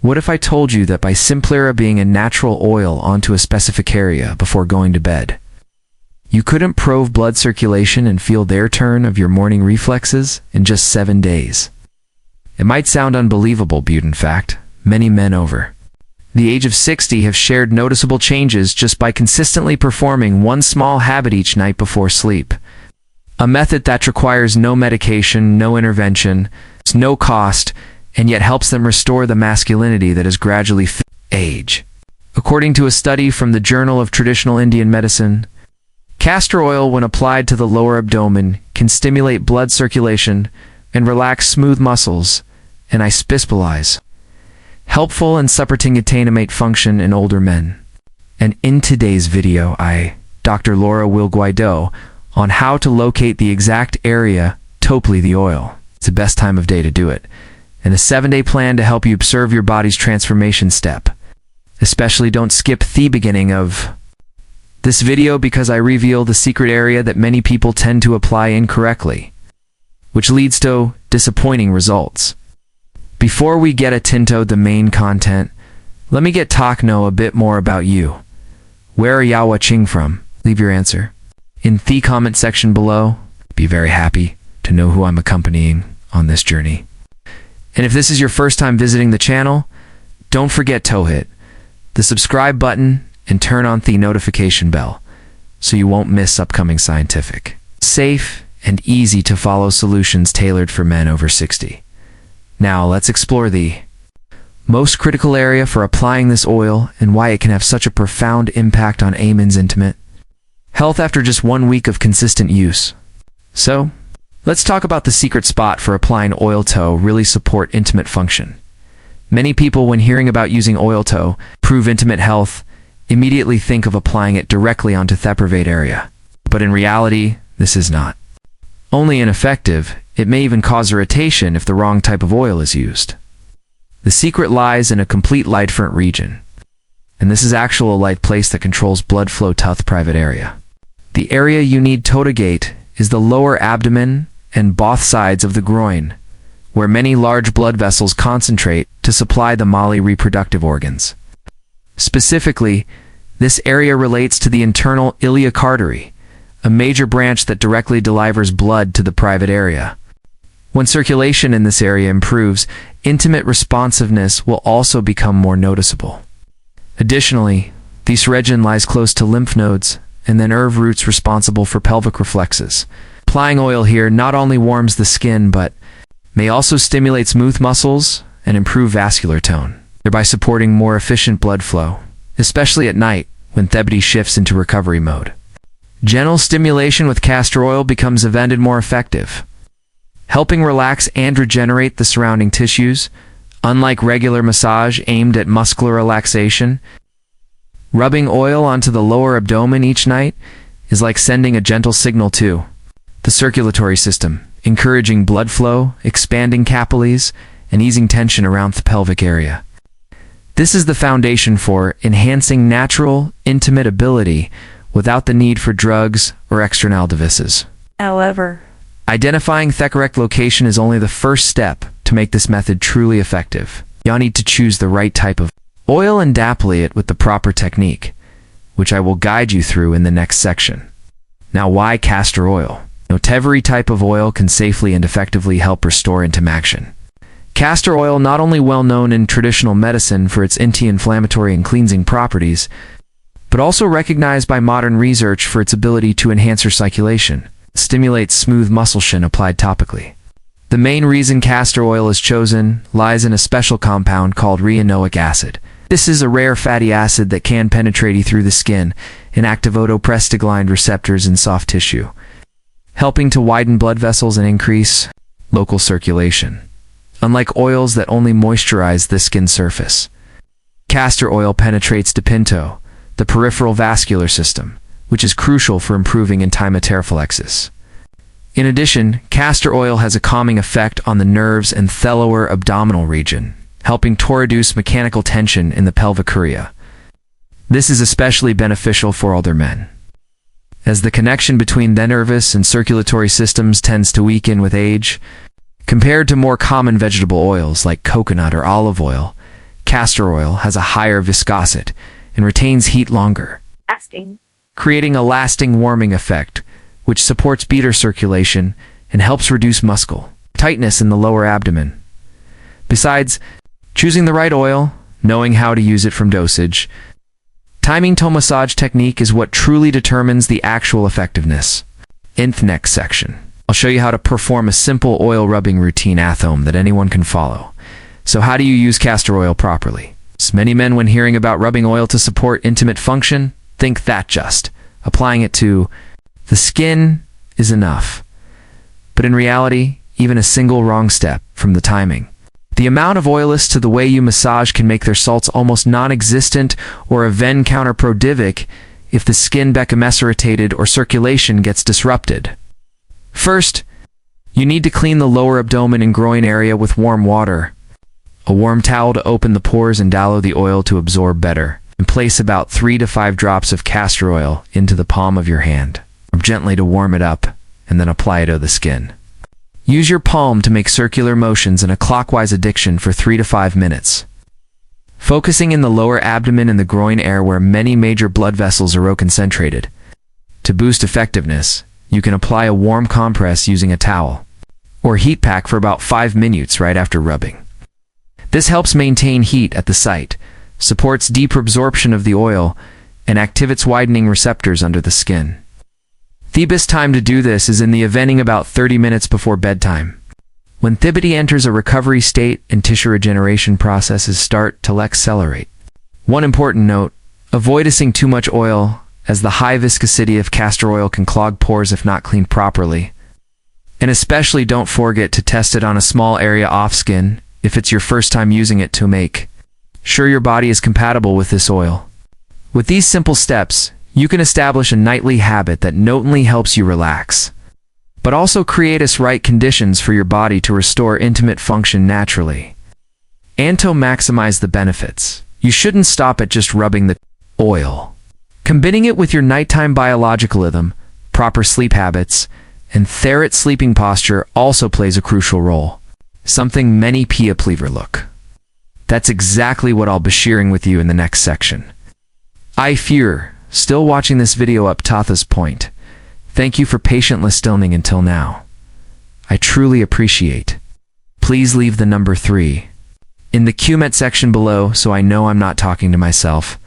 What if I told you that by simply rubbing a natural oil onto a specific area before going to bed, you couldn't probe blood circulation and feel their turn of your morning reflexes in just 7 days? It might sound unbelievable, but in fact, many men over the age of 60 have shared noticeable changes just by consistently performing one small habit each night before sleep. A method that requires no medication, no intervention, no cost, and yet helps them restore the masculinity that has gradually age. According to a study from the Journal of Traditional Indian Medicine, castor oil, when applied to the lower abdomen, can stimulate blood circulation and relax smooth muscles and stabilize helpful and supporting attainment function in older men. And in today's video, Dr. Laura will guide on how to locate the exact area to apply the oil. It's the best time of day to do it, and a 7-day plan to help you observe your body's transformation step. Especially don't skip the beginning of this video, because I reveal the secret area that many people tend to apply incorrectly, which leads to disappointing results. Before we get into the main content, let me know a bit more about you. Where are you watching from? Leave your answer in the comment section below. Be very happy to know who I'm accompanying on this journey. And if this is your first time visiting the channel, don't forget to hit the subscribe button and turn on the notification bell so you won't miss upcoming scientific, safe, and easy to follow solutions tailored for men over 60. Now let's explore the most critical area for applying this oil and why it can have such a profound impact on a man's intimate health after just 1 week of consistent use. So, let's talk about the secret spot for applying oil to really support intimate function. Many people, when hearing about using oil to improve intimate health, immediately think of applying it directly onto the private area. But in reality, this is not only ineffective, it may even cause irritation if the wrong type of oil is used. The secret lies in a complete different region, and this is actually a light place that controls blood flow to the private area. The area you need to target is the lower abdomen and both sides of the groin, where many large blood vessels concentrate to supply the male reproductive organs. Specifically, this area relates to the internal iliac artery, a major branch that directly delivers blood to the private area. When circulation in this area improves, intimate responsiveness will also become more noticeable. Additionally, this region lies close to lymph nodes and the nerve roots responsible for pelvic reflexes. Applying oil here not only warms the skin but may also stimulate smooth muscles and improve vascular tone, thereby supporting more efficient blood flow, especially at night when the body shifts into recovery mode. Gentle stimulation with castor oil becomes even more effective, helping relax and regenerate the surrounding tissues. Unlike regular massage aimed at muscular relaxation, rubbing oil onto the lower abdomen each night is like sending a gentle signal to the circulatory system, encouraging blood flow, expanding capillaries, and easing tension around the pelvic area. This is the foundation for enhancing natural, intimate ability without the need for drugs or external devices. However, identifying the correct location is only the first step to make this method truly effective. You'll need to choose the right type of oil and apply it with the proper technique, which I will guide you through in the next section. Now, why castor oil? Every type of oil can safely and effectively help restore intimate action. Castor oil, not only well known in traditional medicine for its anti-inflammatory and cleansing properties, but also recognized by modern research for its ability to enhance your circulation, stimulate smooth muscle applied topically. The main reason castor oil is chosen lies in a special compound called renoic acid. This is a rare fatty acid that can penetrate through the skin and activate prostaglandin receptors in soft tissue, helping to widen blood vessels and increase local circulation. Unlike oils that only moisturize the skin surface, castor oil penetrates the peripheral vascular system, which is crucial for improving intimate reflexes. In addition, castor oil has a calming effect on the nerves and the lower abdominal region, helping to reduce mechanical tension in the pelvic area. This is especially beneficial for older men, as the connection between the nervous and circulatory systems tends to weaken with age. Compared to more common vegetable oils like coconut or olive oil, Castor oil has a higher viscosity and retains heat longer, creating a lasting warming effect, which supports beater circulation and helps reduce muscle tightness in the lower abdomen. Besides, choosing the right oil, knowing how to use it from dosage, timing toe massage technique is what truly determines the actual effectiveness. In the next section, I'll show you how to perform a simple oil rubbing routine at home that anyone can follow. So how do you use castor oil properly? Many men, when hearing about rubbing oil to support intimate function, think that just applying it to the skin is enough. But in reality, even a single wrong step from the timing, the amount of oilus to the way you massage can make their salts almost non-existent or even counterproductive if the skin becomes irritated or circulation gets disrupted. First, you need to clean the lower abdomen and groin area with warm water. A warm towel to open the pores and allow the oil to absorb better. And place about 3 to 5 drops of castor oil into the palm of your hand. Rub gently to warm it up, and then apply it to the skin. Use your palm to make circular motions in a clockwise direction for 3 to 5 minutes. Focusing in the lower abdomen and the groin area where many major blood vessels are concentrated. To boost effectiveness, you can apply a warm compress using a towel or heat pack for about 5 minutes right after rubbing. This helps maintain heat at the site, supports deeper absorption of the oil, and activates widening receptors under the skin. The best time to do this is in the evening about 30 minutes before bedtime, when the body enters a recovery state and tissue regeneration processes start to accelerate. One important note, avoid using too much oil, as the high viscosity of castor oil can clog pores if not cleaned properly. And especially don't forget to test it on a small area off skin if it's your first time using it to make sure your body is compatible with this oil. With these simple steps, you can establish a nightly habit that not only helps you relax, but also create us right conditions for your body to restore intimate function naturally. And to maximize the benefits, you shouldn't stop at just rubbing the oil. Combining it with your nighttime biological rhythm, proper sleep habits, and thorough sleeping posture also plays a crucial role, something many people overlook. That's exactly what I'll be sharing with you in the next section. If you're still watching this video up to this point, thank you for patiently listening until now. I truly appreciate. Please leave the number 3 in the comment section below so I know I'm not talking to myself.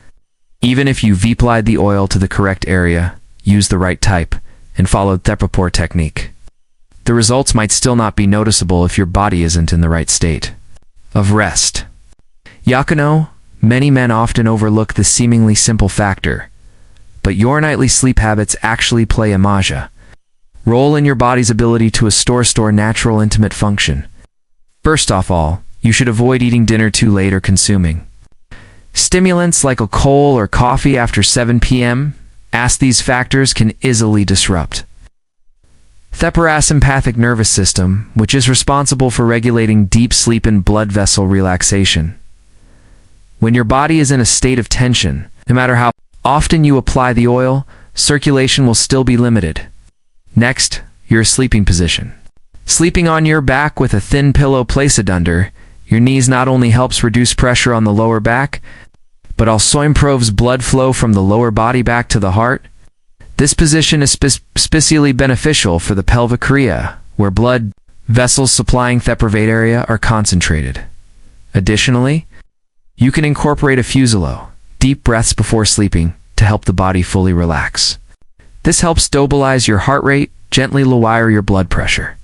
Even if you've applied the oil to the correct area, use the right type, and followed the Thepapore technique, the results might still not be noticeable if your body isn't in the right state of rest. Yakuno, many men often overlook this seemingly simple factor, but your nightly sleep habits actually play a major role in your body's ability to restore natural intimate function. First of all, you should avoid eating dinner too late or consuming stimulants like alcohol or coffee after 7 p.m., as these factors can easily disrupt the parasympathetic nervous system, which is responsible for regulating deep sleep and blood vessel relaxation. When your body is in a state of tension, no matter how often you apply the oil, circulation will still be limited. Next, your sleeping position. Sleeping on your back with a thin pillow placed under your knees not only helps reduce pressure on the lower back, but also improves blood flow from the lower body back to the heart. This position is especially beneficial for the pelvic area, where blood vessels supplying the private area are concentrated. Additionally, you can incorporate a few slow, deep breaths before sleeping to help the body fully relax. This helps stabilize your heart rate, gently lower your blood pressure,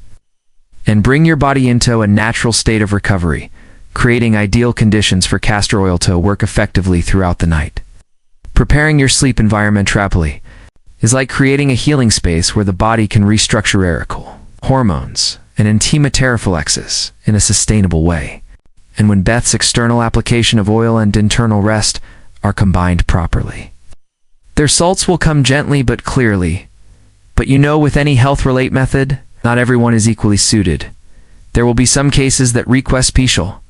and bring your body into a natural state of recovery, creating ideal conditions for castor oil to work effectively throughout the night. Preparing your sleep environment properly is like creating a healing space where the body can restructure erectile hormones and intimate reflexes in a sustainable way. And when Beth's external application of oil and internal rest are combined properly, their salts will come gently but clearly. But with any health-relate method, not everyone is equally suited. There will be some cases that request special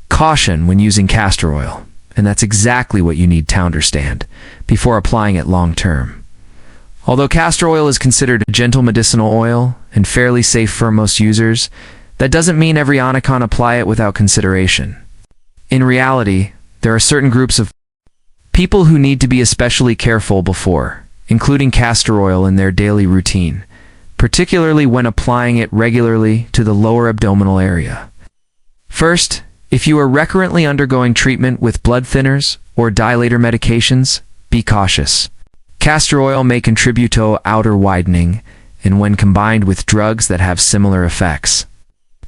caution when using castor oil, and that's exactly what you need to understand before applying it long-term. Although castor oil is considered a gentle medicinal oil and fairly safe for most users, that doesn't mean every one can apply it without consideration. In reality, There are certain groups of people who need to be especially careful before including castor oil in their daily routine, particularly when applying it regularly to the lower abdominal area. First, if you are recurrently undergoing treatment with blood thinners or dilator medications, be cautious. Castor oil may contribute to outer widening, and when combined with drugs that have similar effects,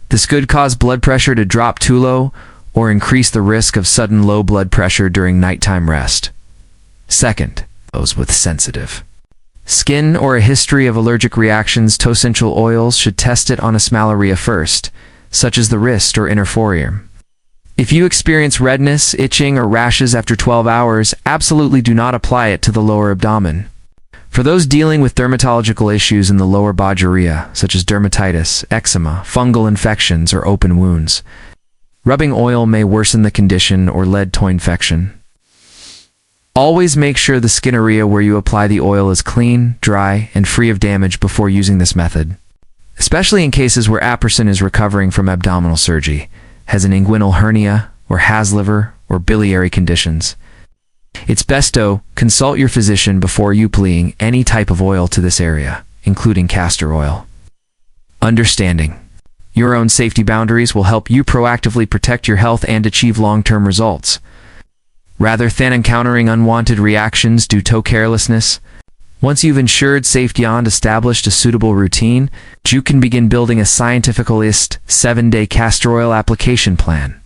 this could cause blood pressure to drop too low or increase the risk of sudden low blood pressure during nighttime rest. Second, those with sensitive skin or a history of allergic reactions to essential oils should test it on a small area first, such as the wrist or inner forearm. If you experience redness, itching, or rashes after 12 hours, absolutely do not apply it to the lower abdomen. For those dealing with dermatological issues in the lower body area, such as dermatitis, eczema, fungal infections, or open wounds, rubbing oil may worsen the condition or lead to infection. Always make sure the skin area where you apply the oil is clean, dry, and free of damage before using this method, especially in cases where a person is recovering from abdominal surgery, has an inguinal hernia, or has liver or biliary conditions. It's best to consult your physician before you applying any type of oil to this area, including castor oil. Understanding your own safety boundaries will help you proactively protect your health and achieve long-term results, rather than encountering unwanted reactions due to carelessness. Once you've ensured safety and established a suitable routine, you can begin building a scientificalist 7-day castor oil application plan.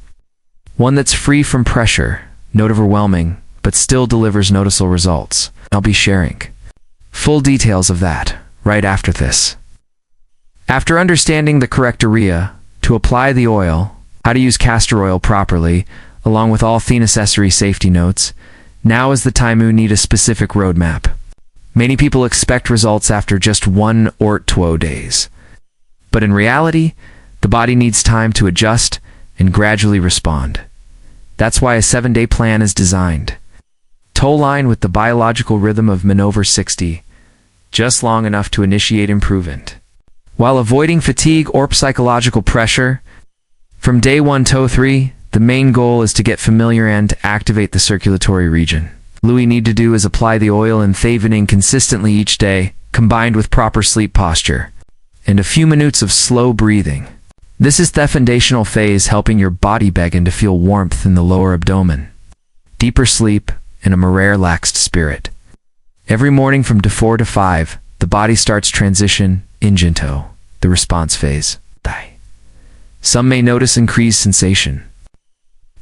One that's free from pressure, not overwhelming, but still delivers noticeable results. I'll be sharing full details of that right after this. After understanding the correct area to apply the oil, how to use castor oil properly, along with all the necessary safety notes, now is the time you need a specific roadmap. Many people expect results after just 1 or 2 days. But in reality, the body needs time to adjust and gradually respond. That's why a 7-day plan is designed to align with the biological rhythm of men over 60, just long enough to initiate improvement, while avoiding fatigue or psychological pressure. From day 1 to 3, the main goal is to get familiar and to activate the circulatory region. All we need to do is apply the oil and the evening consistently each day, combined with proper sleep posture and a few minutes of slow breathing. This is the foundational phase, helping your body begin to feel warmth in the lower abdomen, deeper sleep, and a more relaxed spirit. Every morning from 4 to 5, the body starts transition into the response phase. Some may notice increased sensation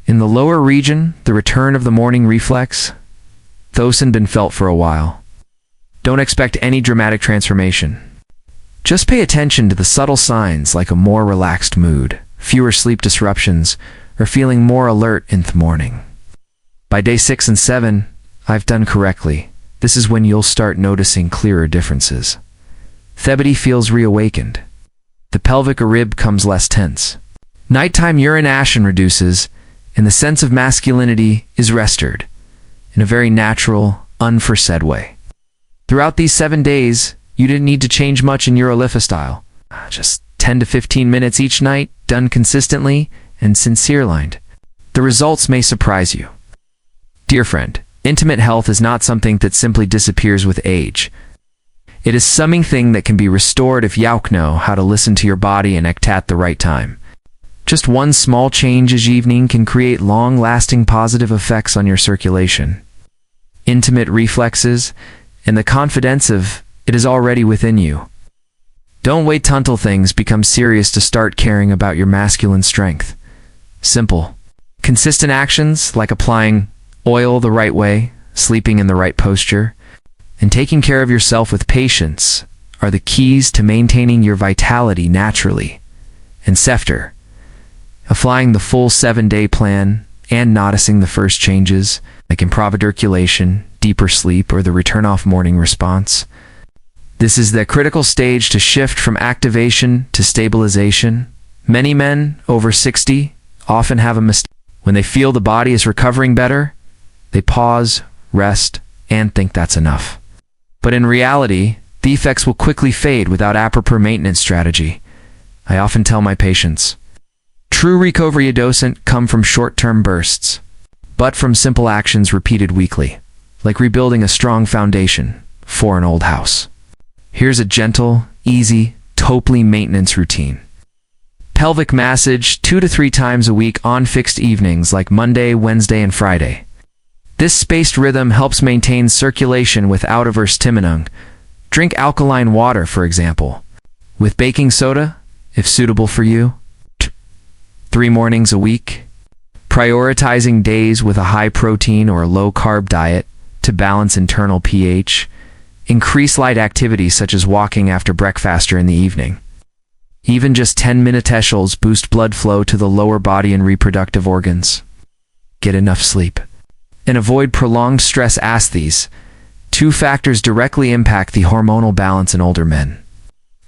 in the lower region, the return of the morning reflex, those had been felt for a while. Don't expect any dramatic transformation. Just pay attention to the subtle signs like a more relaxed mood, fewer sleep disruptions, or feeling more alert in the morning. By day 6 and 7, I've done correctly. This is when you'll start noticing clearer differences. The body feels reawakened. The pelvic rib comes less tense. Nighttime urination reduces, and the sense of masculinity is restored in a very natural, unforced way. Throughout these 7 days, you didn't need to change much in your lifestyle. Just 10 to 15 minutes each night, done consistently and sincerely. The results may surprise you. Dear friend, intimate health is not something that simply disappears with age. It is something that can be restored if you know how to listen to your body and act at the right time. Just one small change each evening can create long-lasting positive effects on your circulation, intimate reflexes, and the confidence of it is already within you. Don't wait until things become serious to start caring about your masculine strength. Simple, consistent actions like applying oil the right way, sleeping in the right posture, and taking care of yourself with patience are the keys to maintaining your vitality naturally. And after applying the full 7-day plan and noticing the first changes, like improved circulation, deeper sleep, or the return of morning response, this is the critical stage to shift from activation to stabilization. Many men over 60 often have a mistake. When they feel the body is recovering better, they pause, rest, and think that's enough. But in reality, the effects will quickly fade without a proper maintenance strategy. I often tell my patients, true recovery doesn't come from short-term bursts, but from simple actions repeated weekly, like rebuilding a strong foundation for an old house. Here's a gentle, easy, totally maintenance routine. Pelvic massage 2 to 3 times a week on fixed evenings like Monday, Wednesday, and Friday. This spaced rhythm helps maintain circulation without overstimulation. Drink alkaline water, for example, with baking soda, if suitable for you. 3 mornings a week. Prioritizing days with a high protein or low carb diet to balance internal pH. Increase light activities such as walking after breakfast or in the evening. Even just 10-minute eshels boost blood flow to the lower body and reproductive organs. Get enough sleep. And avoid prolonged stress, as these 2 factors directly impact the hormonal balance in older men.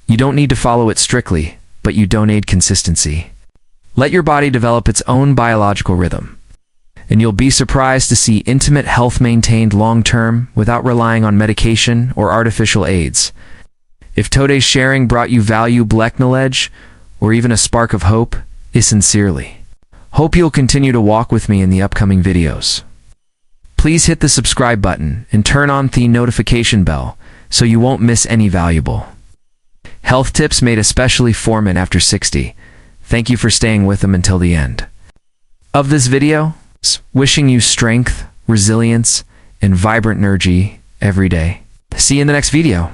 You don't need to follow it strictly, but you don't need consistency. Let your body develop its own biological rhythm, and you'll be surprised to see intimate health maintained long-term without relying on medication or artificial aids. If today's sharing brought you value, black knowledge, or even a spark of hope, I sincerely hope you'll continue to walk with me in the upcoming videos. Please hit the subscribe button and turn on the notification bell so you won't miss any valuable health tips made especially for men after 60. Thank you for staying with them until the end of this video. Wishing you strength, resilience, and vibrant energy every day. See you in the next video.